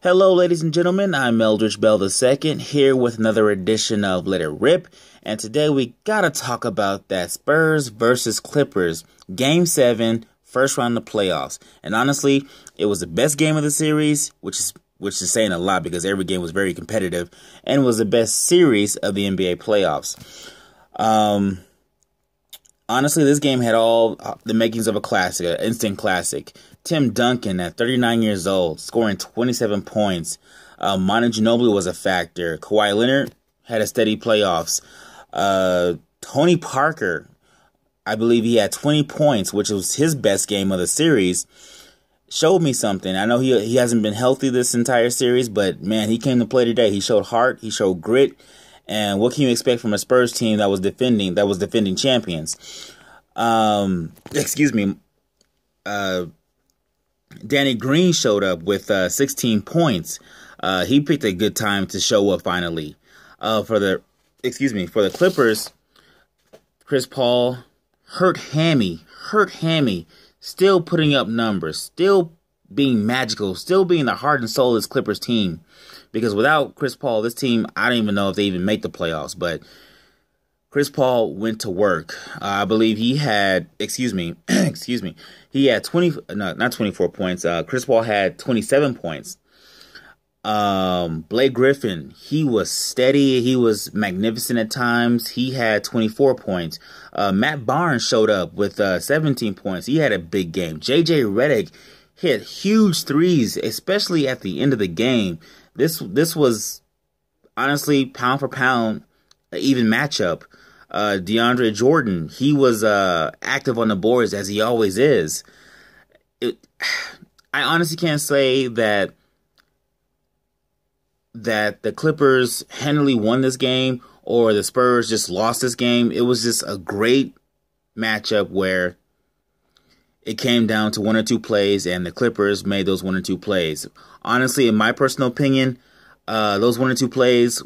Hello, ladies and gentlemen. I'm Eldridge Bell II here with another edition of Let It Rip. And today we gotta talk about that Spurs versus Clippers Game 7, first round of the playoffs. And honestly, it was the best game of the series, which is saying a lot because every game was very competitive, and it was the best series of the NBA playoffs. Honestly, this game had all the makings of a classic, an instant classic. Tim Duncan, at 39 years old, scoring 27 points. Manu Ginobili was a factor. Kawhi Leonard had a steady playoffs. Tony Parker, I believe he had 20 points, which was his best game of the series. Showed me something. I know he hasn't been healthy this entire series, but man, he came to play today. He showed heart. He showed grit. And what can you expect from a Spurs team that was defending champions? Danny Green showed up with 16 points. He picked a good time to show up finally. For the Clippers, Chris Paul hurt hammy, still putting up numbers, still being magical, still being the heart and soul of this Clippers team. Because without Chris Paul, this team, I don't even know if they even make the playoffs. But Chris Paul went to work. I believe he had, he had 24 points. Chris Paul had 27 points. Blake Griffin, he was steady. He was magnificent at times. He had 24 points. Matt Barnes showed up with 17 points. He had a big game. JJ Redick hit huge threes, especially at the end of the game. This was honestly pound for pound an even matchup. DeAndre Jordan, he was active on the boards as he always is. I honestly can't say that the Clippers handily won this game or the Spurs just lost this game. It was just a great matchup where it came down to one or two plays, and the Clippers made those one or two plays. Honestly, in my personal opinion, those one or two plays,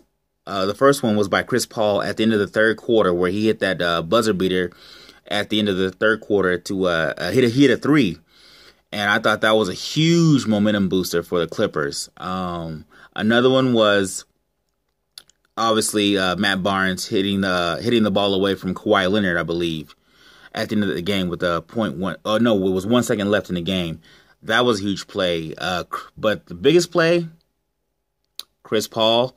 the first one was by Chris Paul at the end of the third quarter, where he hit that buzzer beater at the end of the third quarter to hit a three. And I thought that was a huge momentum booster for the Clippers. Another one was obviously Matt Barnes hitting the ball away from Kawhi Leonard, I believe, at the end of the game with a .1. Oh no, it was 1 second left in the game. That was a huge play. But the biggest play, Chris Paul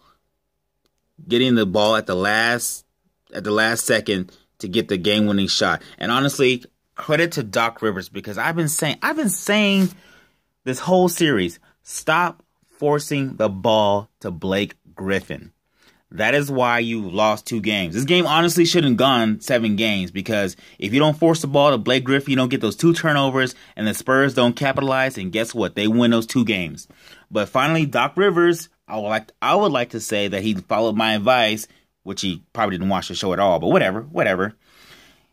getting the ball at the last second to get the game-winning shot. And honestly, credit to Doc Rivers, because I've been saying this whole series, stop forcing the ball to Blake Griffin. That is why you lost 2 games. This game honestly shouldn't have gone 7 games, because if you don't force the ball to Blake Griffin, you don't get those 2 turnovers, and the Spurs don't capitalize, and guess what? They win those 2 games. But finally, Doc Rivers, I would like to say that he followed my advice, which he probably didn't watch the show at all, but whatever.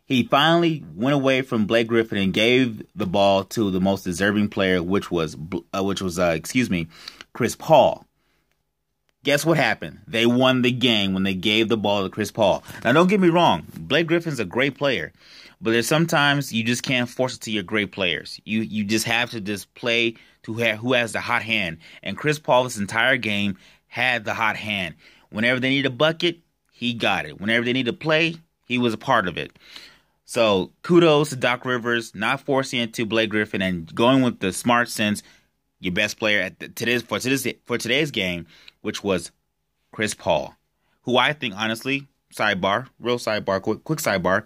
He finally went away from Blake Griffin and gave the ball to the most deserving player, which was Chris Paul. Guess what happened? They won the game when they gave the ball to Chris Paul. Now, don't get me wrong. Blake Griffin's a great player. But there's sometimes you just can't force it to your great players. You just have to just play to who has the hot hand. And Chris Paul this entire game had the hot hand. Whenever they need a bucket, he got it. Whenever they need to play, he was a part of it. So kudos to Doc Rivers, not forcing it to Blake Griffin and going with the smart sense. Your best player for today's game, which was Chris Paul, who I think, honestly, quick sidebar,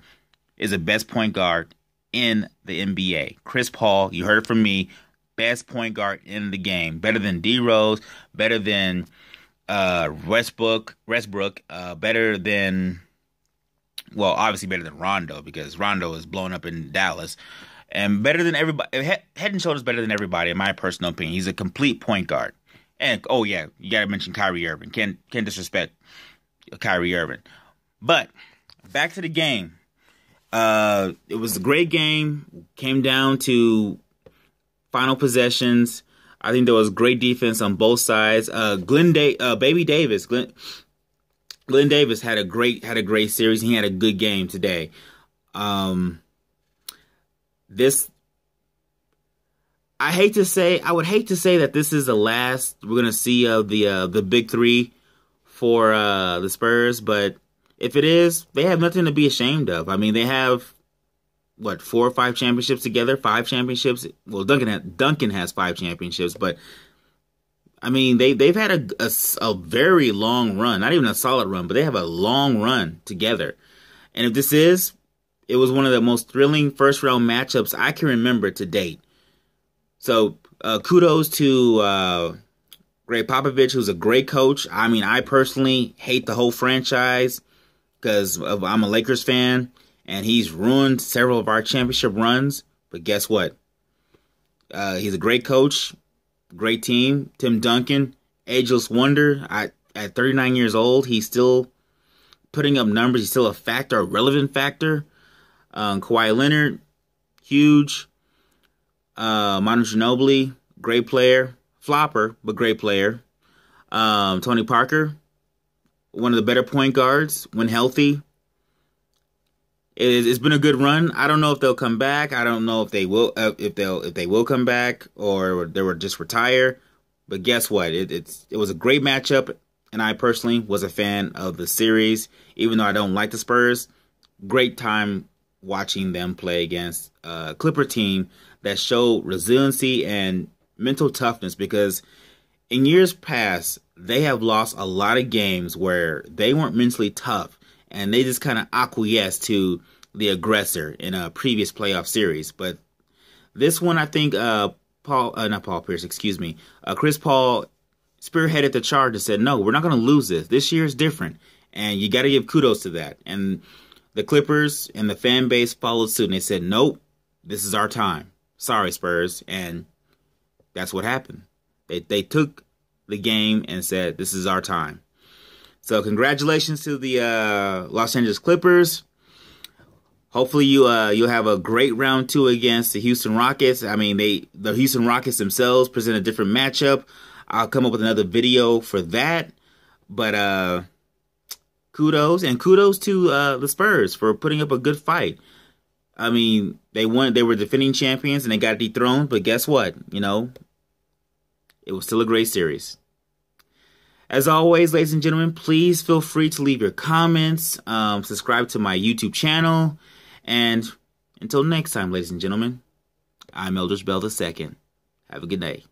is the best point guard in the NBA. Chris Paul, you heard it from me, best point guard in the game. Better than D Rose, better than Westbrook, better than, well, obviously better than Rondo, because Rondo is blown up in Dallas. And better than everybody, head and shoulders better than everybody, in my personal opinion. He's a complete point guard. And, oh yeah, you got to mention Kyrie Irving. Can't disrespect Kyrie Irving. But, back to the game. It was a great game. Came down to final possessions. I think there was great defense on both sides. Glenn Davis had a great series. He had a good game today. I would hate to say that this is the last we're gonna see of the big three for the Spurs, but if it is, they have nothing to be ashamed of. I mean, they have what, 4 or 5 championships together, 5 championships. Well, Duncan has 5 championships, but I mean, they've had a very long run, not even a solid run, but they have a long run together. And if this is, it was one of the most thrilling first round matchups I can remember to date. So kudos to Greg Popovich, who's a great coach. I mean, I personally hate the whole franchise because I'm a Lakers fan, and he's ruined several of our championship runs. But guess what? He's a great coach, great team. Tim Duncan, ageless wonder. At 39 years old, he's still putting up numbers. He's still a factor, a relevant factor. Kawhi Leonard, huge. Manu Ginobili, great player. Flopper, but great player. Tony Parker, one of the better point guards when healthy. It's been a good run. I don't know if they'll come back. I don't know if they will if they will come back or they will just retire. But guess what? It was a great matchup, and I personally was a fan of the series, even though I don't like the Spurs. Great time watching them play against a Clipper team that showed resiliency and mental toughness, because in years past, they have lost a lot of games where they weren't mentally tough and they just kind of acquiesced to the aggressor in a previous playoff series. But this one, I think Chris Paul spearheaded the charge and said, no, we're not going to lose this. This year is different. And you got to give kudos to that. And the Clippers and the fan base followed suit, and they said, nope, this is our time. Sorry, Spurs. And that's what happened. They took the game and said, this is our time. So congratulations to the Los Angeles Clippers. Hopefully you'll have a great round 2 against the Houston Rockets. I mean, the Houston Rockets themselves present a different matchup. I'll come up with another video for that. But kudos to the Spurs for putting up a good fight. I mean, they were defending champions and they got dethroned, but guess what? You know, it was still a great series. As always, ladies and gentlemen, please feel free to leave your comments, subscribe to my YouTube channel, and until next time, ladies and gentlemen, I'm Eldridge Bell II. Have a good day.